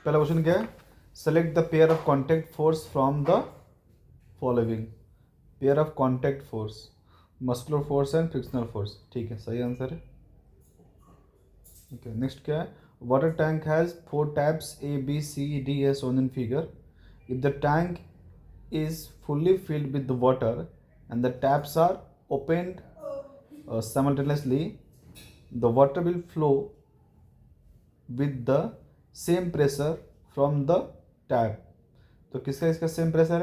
पहला क्वेश्चन क्या है, select the pair of contact force from the following. Pair of contact force, muscular force and frictional force. ठीक है, सही answer है। ओके, नेक्स्ट क्या है, water tank has 4 taps A B C D as shown in figure. If the tank is fully filled with the water and the taps are opened simultaneously, the water will flow with the same pressure from the tap. तो किसका इसका same pressure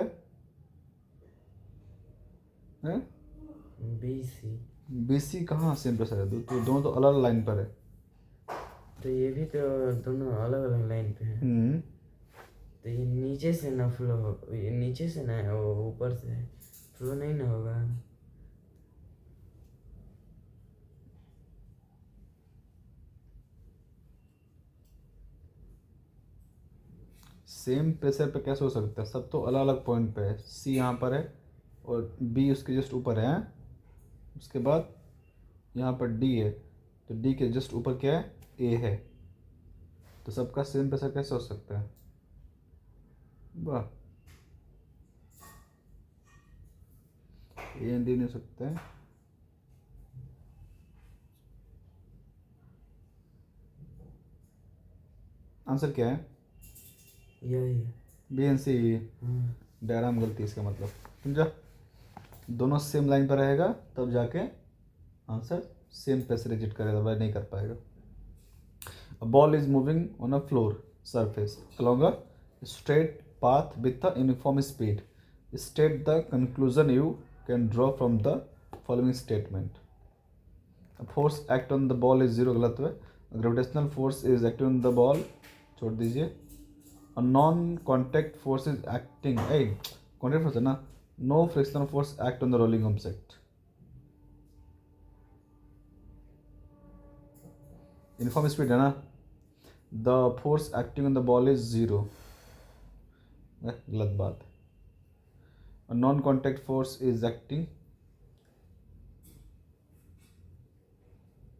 है? BC। BC कहाँ same pressure है? तो दोनों तो अलग लाइन पर है। तो ये भी तो दोनों अलग अलग लाइन पे हैं। तो ये नीचे से ना फ्लो, ये नीचे से ना, वो ऊपर से फ्लो नहीं ना होगा। सेम प्रेशर पे कैसे हो सकता है? सब तो अलग अलग पॉइंट पे है। C यहाँ पर है और B उसके जस्ट ऊपर है। उसके बाद यहाँ पर D है, तो D के जस्ट ऊपर क्या है? A है। तो सबका सेम प्रेशर कैसे हो सकता है? वाह, A एंड D नहीं हो सकता है। आंसर क्या है? यही B एंड C। हाँ। डायग्राम गलती इसका मतलब, समझा? दोनों सेम लाइन पर रहेगा तब जाके आंसर सेम प्रेशर एग्जिट करेगा, वह नहीं कर पाएगा। A ball is moving on a floor surface along a straight path with a uniform speed. State the conclusion you can draw from the following statement. A force act on the ball is zero, गलत है। Gravitational force is acting on the ball, छोड़ दीजिए। A non-contact force is acting, contact force है ना, no frictional force act on the rolling object. Uniform speed है ना, the force acting on the ball is zero, गलत बात है। A non-contact force is acting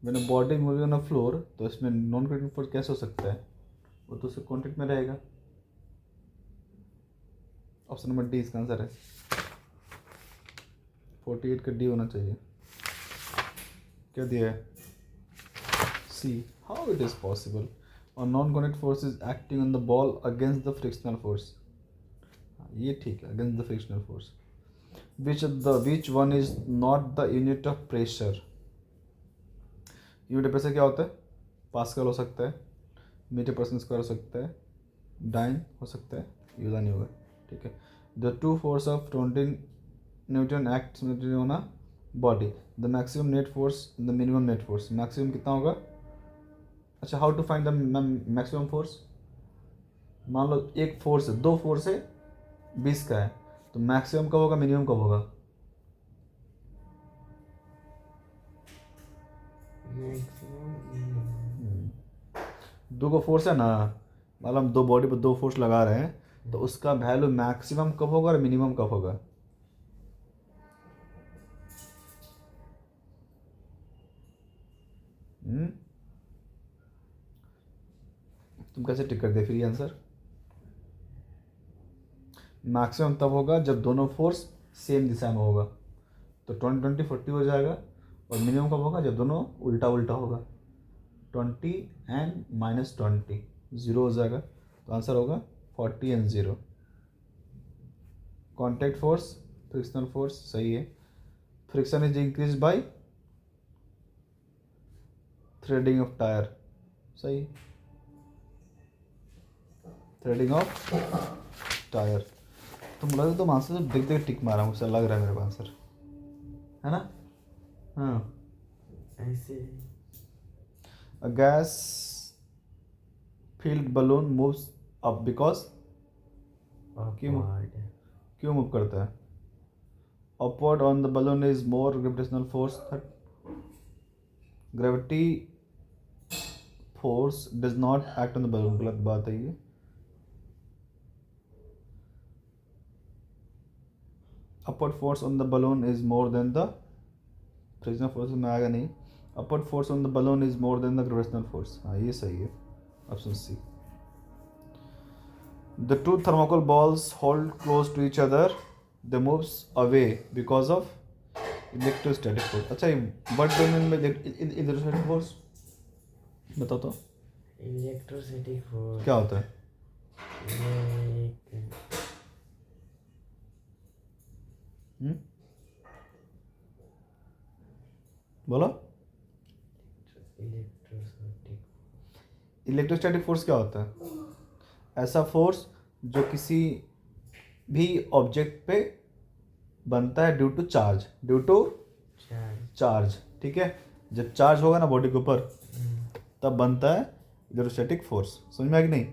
when a body moving on a floor, तो इसमें non contact force कैसे हो सकता है? वो तो उससे कॉन्टैक्ट में रहेगा। ऑप्शन नंबर डी इसका आंसर है। 48 का डी होना चाहिए। क्या दिया है? C. How it is possible? और non contact force is acting on the ball against the frictional force. ये ठीक है, against the frictional force. Which one is not the unit of pressure? Unit of pressure क्या होता है? Pascal हो सकता है, मीटर परसेंट स्क्वायर हो सकता है, डाइन हो सकता है, यूजा नहीं होगा। ठीक है। The two force of 20 newton act on a body, the maximum net force, the minimum net force. Maximum कितना होगा? अच्छा, how to find the maximum force? मान लो एक फोर्स है, दो फोर्स है, 20 का है, तो मैक्सिमम कब होगा, मिनिमम कब होगा? दो को फोर्स है ना, मतलब हम दो बॉडी पर दो फोर्स लगा रहे हैं, तो उसका वैल्यू मैक्सिमम कब होगा और मिनिमम कब होगा? तुम कैसे टिक कर दे फिर ये आंसर? मैक्सिमम तब होगा जब दोनों फोर्स सेम दिशा में होगा, तो 20-20-40 हो जाएगा। और मिनिमम कब होगा? जब दोनों उल्टा उल्टा होगा, 20 एंड -20 0 हो जाएगा। तो आंसर होगा 40 and 0। Contact force, frictional force, सही है। Friction is increase by threading of tyre, सही। Threading of tyre. तो मुझे तो तुम आंसर देख देख टिक मारा, मुझसे लग रहा है मेरे को आंसर, है ना? हाँ। ऐसे A gas filled balloon moves up because, क्यों upward। क्यों मूव करता है? Upward on the balloon is more gravitational force. Gravity force does not act on the balloon, गलत बात है ये। Upward force on the balloon is more than the frictional force में आएगा नहीं। Upward force on the balloon is more than the gravitational force, हाँ ये सही है, option C. The two thermocol balls hold close to each other, they moves away because of electrostatic force. अच्छा, what do mean by electrostatic force, बताओ तो electricity force क्या होता है? हम्म? बोलो। इलेक्ट्रोसिटी इलेक्ट्रोस्टैटिक फोर्स क्या होता है? ऐसा फोर्स जो किसी भी ऑब्जेक्ट पे बनता है due to charge, due to charge. Charge, ठीक है। जब चार्ज होगा ना बॉडी के ऊपर, तब बनता है इलेक्ट्रोस्टैटिक फोर्स। समझ में आ कि नहीं?